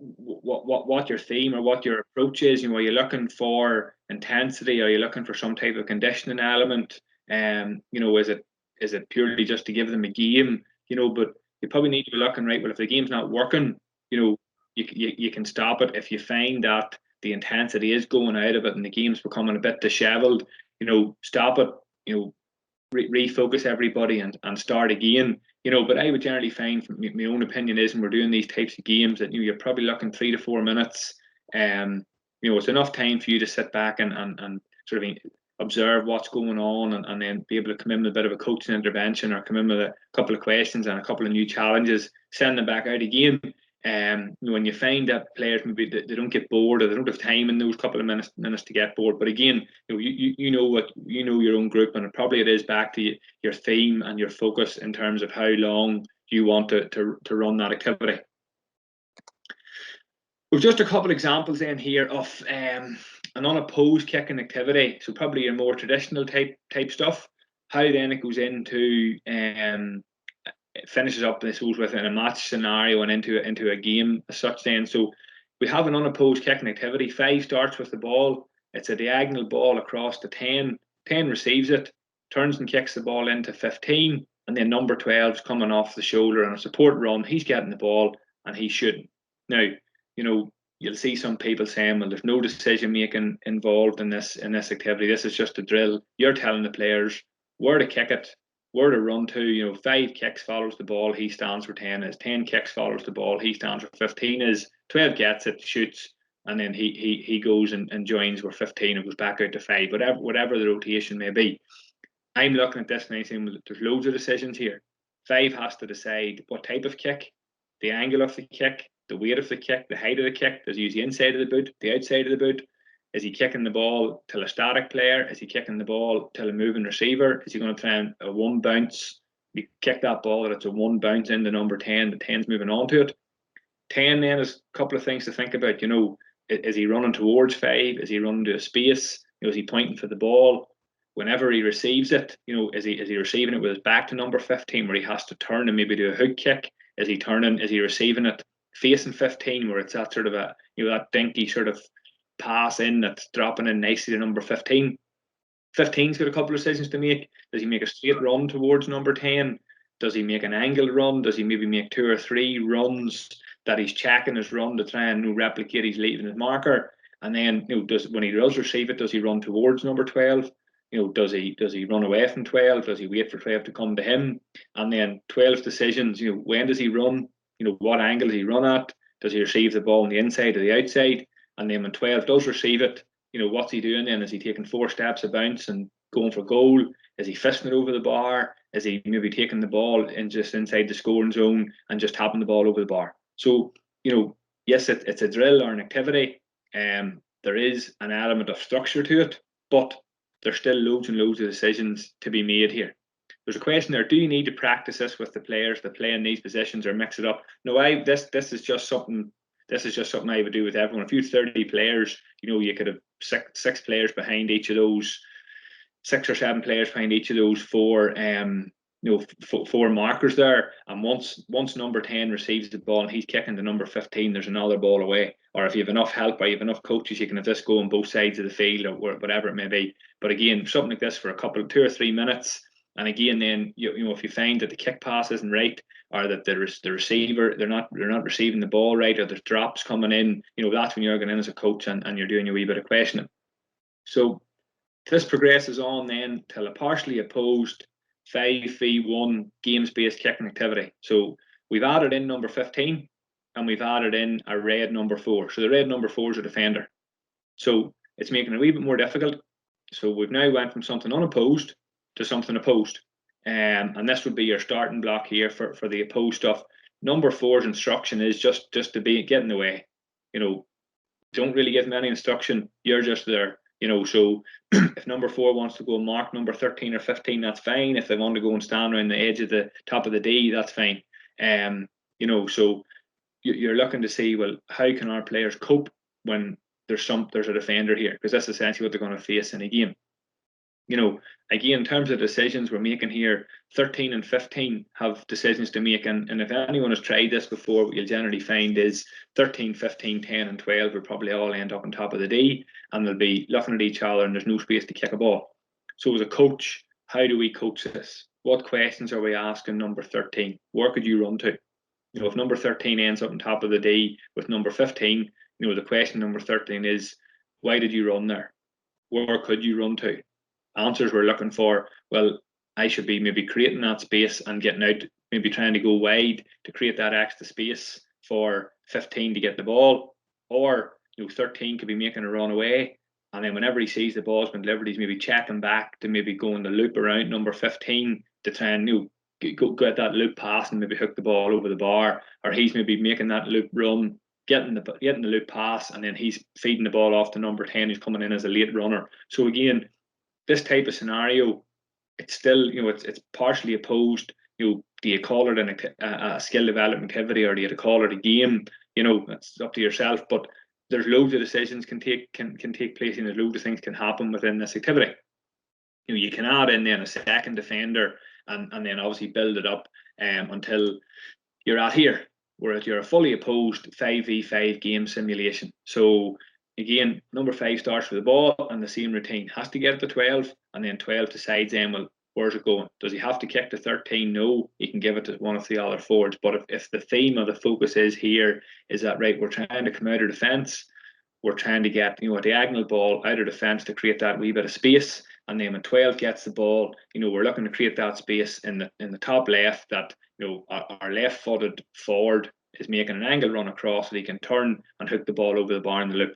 what your theme or what your approach is. Are you looking for intensity? Are you looking for some type of conditioning element? Is it purely just to give them a game? But you probably need to be looking, right, well, if the game's not working, you can stop it. If you find that the intensity is going out of it and the game's becoming a bit disheveled, stop it, refocus everybody and start again. But I would generally find, from my own opinion is, when we're doing these types of games, that you're probably looking 3 to 4 minutes. It's enough time for you to sit back and sort of observe what's going on and then be able to come in with a bit of a coaching intervention or come in with a couple of questions and a couple of new challenges, send them back out again. When you find that players maybe they don't get bored or they don't have time in those couple of minutes to get bored, but again, you know your own group, and it is back to your theme and your focus in terms of how long you want to run that activity. We've just a couple of examples in here of an unopposed kicking activity, so probably your more traditional type stuff. How then it goes into it finishes up, I suppose, within a match scenario and into a game as such then. So we have an unopposed kicking activity. 5 starts with the ball. It's a diagonal ball across the 10. 10 receives it, turns and kicks the ball into 15, and then number 12's coming off the shoulder on a support run. He's getting the ball and he's shooting. Now, you'll see some people saying, well, there's no decision making involved in this activity. This is just a drill. You're telling the players where to kick it, where to run to. 5 kicks follows the ball, he stands for 10. As 10 kicks follows the ball, he stands for 15. As 12 gets it, shoots, and then he goes and joins where 15 and goes back out to 5. Whatever the rotation may be. I'm looking at this and I'm saying, well, there's loads of decisions here. 5 has to decide what type of kick, the angle of the kick, the weight of the kick, the height of the kick. Does he use the inside of the boot, the outside of the boot? Is he kicking the ball till a static player? Is he kicking the ball till a moving receiver? Is he going to try a one bounce? You kick that ball that it's a one bounce into number 10, the 10's moving on to it. 10 then is a couple of things to think about. Is he running towards 5? Is he running to a space? Is he pointing for the ball? Whenever he receives it, is he receiving it with his back to number 15 where he has to turn and maybe do a hook kick? Is he receiving it facing 15 where it's that sort of a, that dinky sort of pass in that's dropping in nicely to number 15? 15's got a couple of decisions to make. Does he make a straight run towards number 10? Does he make an angle run? Does he maybe make 2 or 3 runs that he's checking his run to try and replicate he's leaving his marker? And then when he does receive it, does he run towards number 12? does he run away from 12? Does he wait for 12 to come to him? And then 12's decisions, when does he run? What angle does he run at? Does he receive the ball on the inside or the outside? And then when 12 does receive it, what's he doing then? Is he taking 4 steps of bounce and going for goal? Is he fisting it over the bar? Is he maybe taking the ball and just inside the scoring zone and just tapping the ball over the bar? So, yes, it's a drill or an activity. There is an element of structure to it, but there's still loads and loads of decisions to be made here. There's a question there: do you need to practice this with the players that play in these positions, or mix it up? No, this is just something. This is just something I would do with everyone. If you have 30 players, you could have six players behind each of those, 6 or 7 players behind each of those 4 4 markers there. And once number 10 receives the ball and he's kicking to number 15, there's another ball away. Or if you have enough help or you have enough coaches, you can have this go on both sides of the field or whatever it may be. But again, something like this for a couple, 2 or 3 minutes. And again, then if you find that the kick pass isn't right, or that the receiver they're not receiving the ball right, or there's drops coming in, that's when you're going in as a coach and you're doing a wee bit of questioning. So this progresses on then till a partially opposed 5v1 games-based kicking activity. So we've added in number 15 and we've added in a red number 4. So the red number 4 is a defender. So it's making it a wee bit more difficult. So we've now went from something unopposed to something opposed. And this would be your starting block here for the opposed stuff. Number 4's instruction is just to get in the way. Don't really give them any instruction. You're just there. So if number 4 wants to go and mark number 13 or 15, that's fine. If they want to go and stand around the edge of the top of the D, that's fine. So you're looking to see, well, how can our players cope when there's a defender here? Because that's essentially what they're going to face in a game. Again, in terms of decisions we're making here, 13 and 15 have decisions to make. And if anyone has tried this before, what you'll generally find is 13, 15, 10 and 12 will probably all end up on top of the D, and they'll be looking at each other and there's no space to kick a ball. So as a coach, how do we coach this? What questions are we asking number 13? Where could you run to? If number 13 ends up on top of the D with number 15, the question number 13 is, why did you run there? Where could you run to? Answers we're looking for, well, I should be maybe creating that space and getting out, maybe trying to go wide to create that extra space for 15 to get the ball. Or 13 could be making a run away, and then whenever he sees the ball's been delivered, he's maybe checking back to maybe going the loop around number 15 to try and go get that loop pass and maybe hook the ball over the bar. Or he's maybe making that loop run, getting the loop pass, and then he's feeding the ball off to number 10 who's coming in as a late runner. So again, this type of scenario, it's still, it's partially opposed. Do you call it a skill development activity, or do you call it a game? It's up to yourself. But there's loads of decisions can take place, and there's loads of things can happen within this activity. You can add in then a second defender, and then obviously build it up until you're at here, where you're a fully opposed 5v5 game simulation. So again, number 5 starts with the ball and the same routine. Has to get it to 12, and then 12 decides then, well, where's it going? Does he have to kick to 13? No, he can give it to one of the other forwards. But if the theme of the focus is here, is that right, we're trying to come out of defence, we're trying to get a diagonal ball out of defence to create that wee bit of space, and then when 12 gets the ball, we're looking to create that space in the top left, that our left-footed forward is making an angle run across so he can turn and hook the ball over the bar in the loop.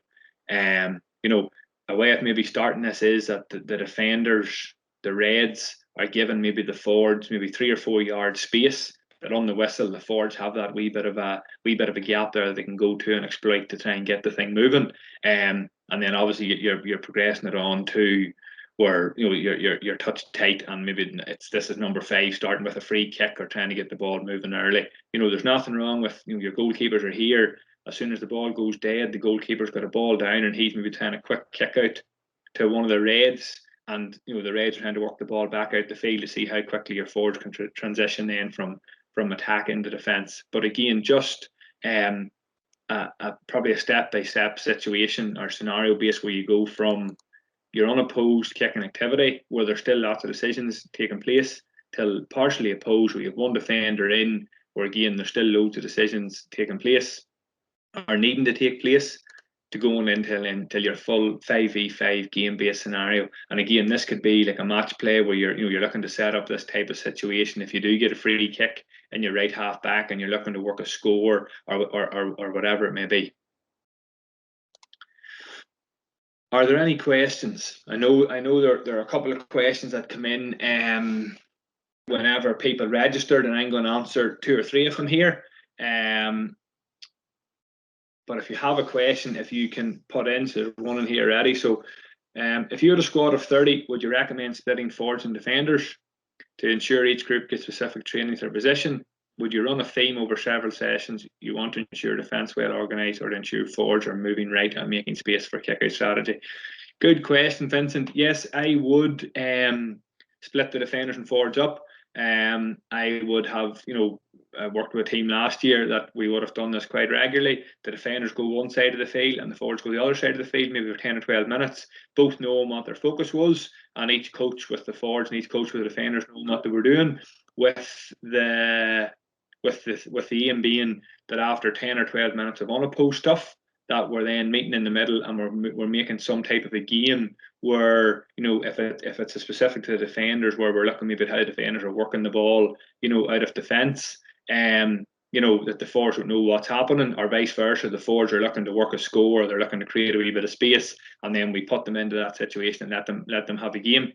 A way of maybe starting this is that the defenders, the Reds, are giving maybe the forwards maybe 3 or 4 yards space, but on the whistle the forwards have that wee bit of a gap there that they can go to and exploit to try and get the thing moving. And then obviously you're progressing it on to where you're touch tight, and maybe this is number 5 starting with a free kick or trying to get the ball moving early. There's nothing wrong with your goalkeepers are here. As soon as the ball goes dead, the goalkeeper's got a ball down and he's maybe trying a quick kick out to one of the Reds, and the Reds are trying to work the ball back out the field to see how quickly your forwards can transition then from attack into defence. But again, just probably a step-by-step situation or scenario base where you go from your unopposed kicking activity, where there's still lots of decisions taking place, till partially opposed, where you have one defender in, where again there's still loads of decisions taking place or needing to take place. going until your full 5v5 game-based scenario. And again, this could be like a match play where you're looking to set up this type of situation. If you do get a free kick and you're right half back and you're looking to work a score or whatever it may be. Are there any questions? I know there are a couple of questions that come in whenever people registered, and I'm going to answer 2 or 3 of them here. But if you have a question, if you can put in, so there's one in here already. So if you had a squad of 30, would you recommend splitting forwards and defenders to ensure each group gets specific training to their position? Would you run a theme over several sessions? You want to ensure defence well organised, or to ensure forwards are moving right and making space for kick-out strategy? Good question, Vincent. Yes, I would split the defenders and forwards up. I would have, worked with a team last year that we would have done this quite regularly. The defenders go one side of the field and the forwards go the other side of the field, maybe for 10 or 12 minutes, both knowing what their focus was, and each coach with the forwards and each coach with the defenders knowing what they were doing, with the aim being that after 10 or 12 minutes of unopposed stuff, that we're then meeting in the middle and we're making some type of a game where, if it's a specific to the defenders, where we're looking maybe at how the defenders are working the ball, out of defence, that the forwards would know what's happening, or vice versa. The forwards are looking to work a score, or they're looking to create a wee bit of space, and then we put them into that situation and let them have a game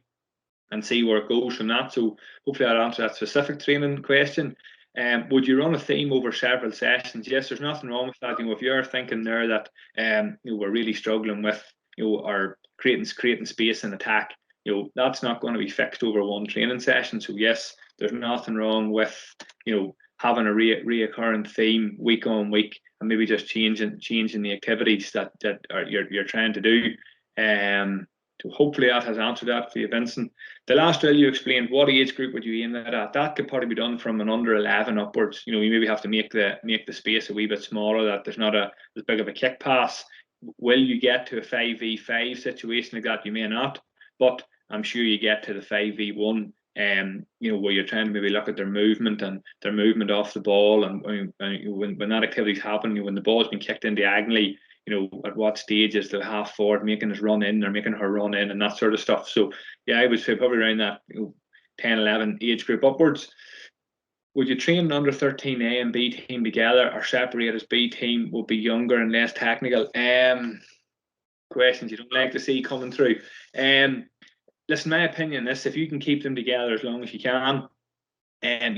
and see where it goes from that. So hopefully I'll answer that specific training question. Would you run a theme over several sessions? Yes, there's nothing wrong with that. If you're thinking there that we're really struggling with our creating space and attack, that's not going to be fixed over one training session. So yes, there's nothing wrong with having a reoccurring theme week on week, and maybe just changing the activities that you're trying to do. So hopefully that has answered that for you, Vincent. The last drill you explained, what age group would you aim that at? That could probably be done from an under 11 upwards. You maybe have to make the space a wee bit smaller, that there's not as big of a kick pass. Will you get to a 5v5 situation like that? You may not, but I'm sure you get to the 5v1, where you're trying to maybe look at their movement off the ball, and when that activity's happening, when the ball's been kicked in diagonally, at what stage is the half forward making us run in or making her run in, and that sort of stuff. So yeah, I would say probably around that 10, 11 age group upwards. Would you train an under 13 A and B team together, or separate as B team will be younger and less technical? Questions you don't like to see coming through. Listen, my opinion is, if you can keep them together as long as you can, and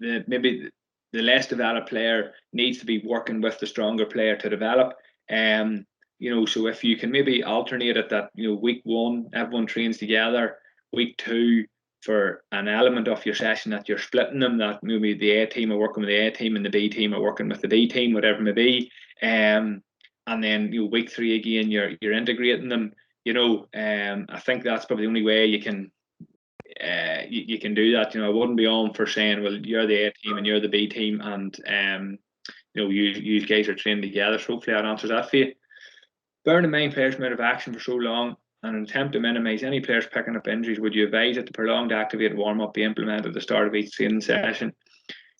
maybe the less developed player needs to be working with the stronger player to develop. So if you can maybe alternate it, that week 1 everyone trains together, week 2 for an element of your session that you're splitting them, that maybe the A team are working with the A team and the B team are working with the B team, whatever it may be. And then week 3 again, you're integrating them. I think that's probably the only way you can do that. I wouldn't be on for saying, well, you're the A team and you're the B team, and you guys are training together. So hopefully that answers that for you. Bearing in mind players out of action for so long, and an attempt to minimise any players picking up injuries, would you advise that the prolonged activate warm-up be implemented at the start of each training session?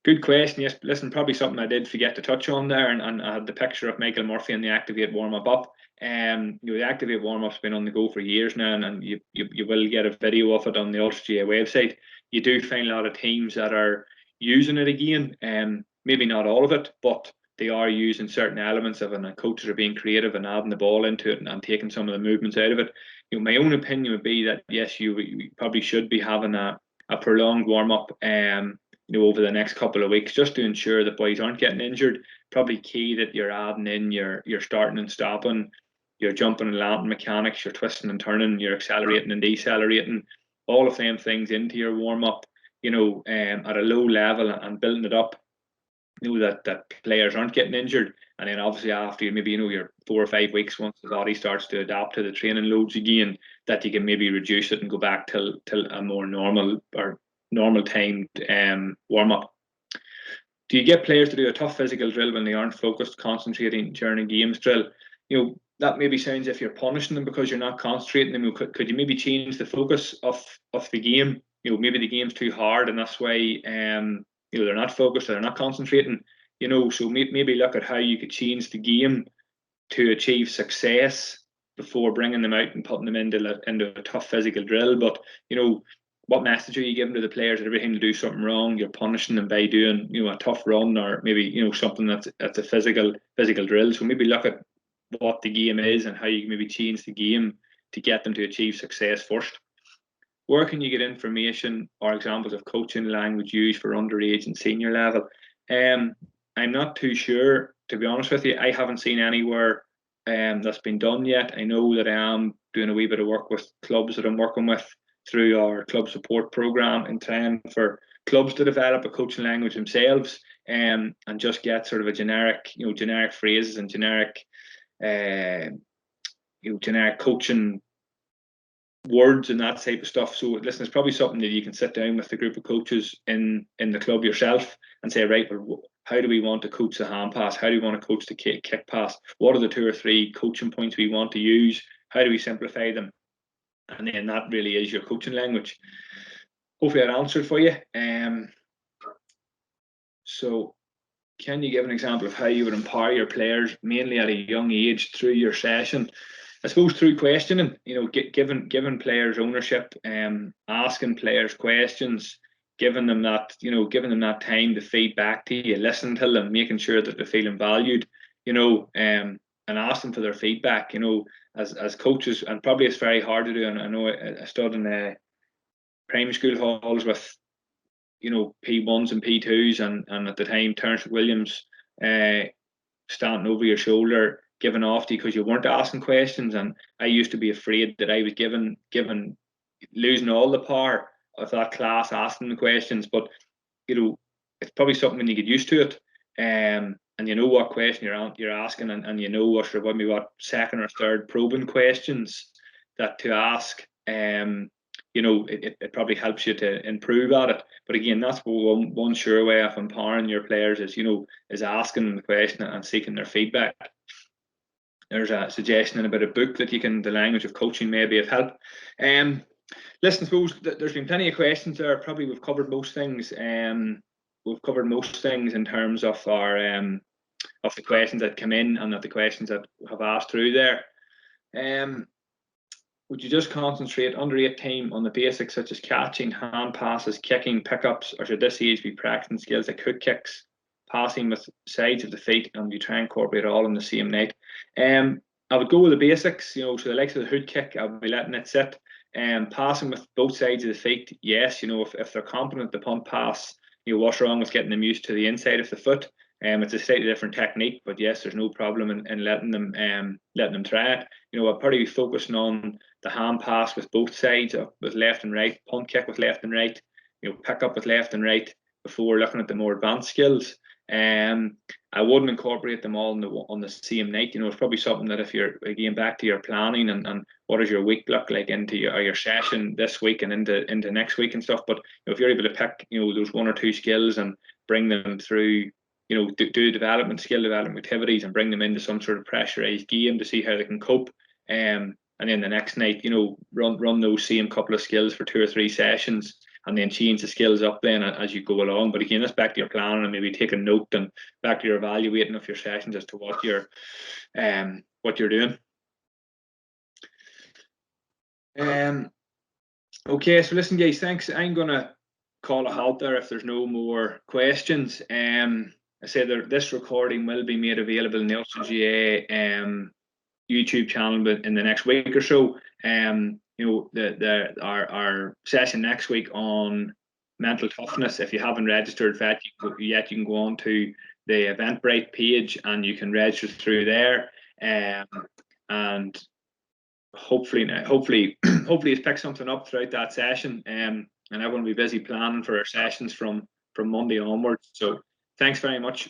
Good question. Yes, listen, probably something I did forget to touch on there, and I had the picture of Michael Murphy and the activate warm-up up. The activate warm-up's been on the go for years now, and you will get a video of it on the Ulster GA website. You do find a lot of teams that are using it again, maybe not all of it, but they are using certain elements of it, and coaches are being creative and adding the ball into it and taking some of the movements out of it. My own opinion would be that yes, you probably should be having a prolonged warm-up over the next couple of weeks, just to ensure that boys aren't getting injured. Probably key that you're adding in your starting and stopping, your jumping and landing mechanics, your twisting and turning, your accelerating and decelerating, all of them things into your warm-up, at a low level, and building it up, that players aren't getting injured. And then obviously after maybe your 4 or 5 weeks, once the body starts to adapt to the training loads again, that you can maybe reduce it and go back till a more normal timed warm-up. Do you get players to do a tough physical drill when they aren't focused, concentrating during a games drill? That maybe sounds if you're punishing them because you're not concentrating them. Could you maybe change the focus of the game? Maybe the game's too hard, and that's why they're not focused, or they're not concentrating. you know, so maybe look at how you could change the game to achieve success before bringing them out and putting them into a tough physical drill. But, you know, what message are you giving to the players that every time they do something wrong, you're punishing them by doing, you know, a tough run, or maybe, you know, something that's a physical drill. So maybe look at what the game is and how you can maybe change the game to get them to achieve success first. Where can you get information or examples of coaching language used for underage and senior level? I'm not too sure, to be honest with you. I haven't seen anywhere that's been done yet. I know that I am doing a wee bit of work with clubs that I'm working with through our club support program, in trying for clubs to develop a coaching language themselves, and just get sort of a generic, you know, generic phrases and generic, you know, generic coaching words and that type of stuff. So listen, it's probably something that you can sit down with the group of coaches in the club yourself and say, right, well, how do we want to coach the hand pass? How do we want to coach the kick pass? What are the 2 or 3 coaching points we want to use? How do we simplify them? And then that really is your coaching language. Hopefully that answered for you. So can you give an example of how you would empower your players, mainly at a young age, through your session? I suppose through questioning, you know, giving players ownership, asking players questions, giving them that, you know, giving them that time to feed back to you, listen to them, making sure that they're feeling valued, you know, and ask them for their feedback, you know, as coaches. And probably it's very hard to do. And I know I stood in primary school halls with, you know, P1s and P2s, and at the time Terence Williams standing over your shoulder, giving off to you because you weren't asking questions. And I used to be afraid that I was given losing all the power of that class asking the questions. But, you know, it's probably something when you get used to it, and you know what question you're asking, and you know what second or third probing questions that to ask. You know, it probably helps you to improve at it. But again, that's one sure way of empowering your players is, you know, is asking them the question and seeking their feedback. There's a suggestion about a book that you can, The Language of Coaching, may be of help. Listen, I suppose there's been plenty of questions there. Probably we've covered most things. We've covered most things in terms of our of the questions that come in and the questions that have asked through there. Would you just concentrate under 8 time on the basics such as catching, hand passes, kicking, pickups, or should this age be practicing skills like hook kicks, passing with sides of the feet, and you try and incorporate it all in the same night? I would go with the basics, you know, so the likes of the hook kick, I would be letting it sit. Passing with both sides of the feet, yes, you know, if they're competent, the punt pass, you know, what's wrong with getting them used to the inside of the foot? It's a slightly different technique, but yes, there's no problem in letting them try it. You know, I'll probably be focusing on the hand pass with both sides, with left and right, punt kick with left and right, you know, pick up with left and right before looking at the more advanced skills. I wouldn't incorporate them all on the same night. You know, it's probably something that if you're, again, back to your planning and what does your week look like into your session this week and into next week and stuff. But, you know, if you're able to pick, you know, those 1 or 2 skills and bring them through, you know, do skill development activities and bring them into some sort of pressurized game to see how they can cope. And then the next night, you know, run those same couple of skills for 2 or 3 sessions, and then change the skills up then as you go along. But again, that's back to your planning and maybe take a note and back to your evaluating of your sessions as to what you're doing. Okay, so listen, guys, thanks. I'm gonna call a halt there if there's no more questions. I said this recording will be made available in the Ulster GA YouTube channel in the next week or so. You know, our session next week on mental toughness. If you haven't registered yet, you can go on to the Eventbrite page and you can register through there. And hopefully it's picked something up throughout that session. And everyone will be busy planning for our sessions from Monday onwards. So thanks very much.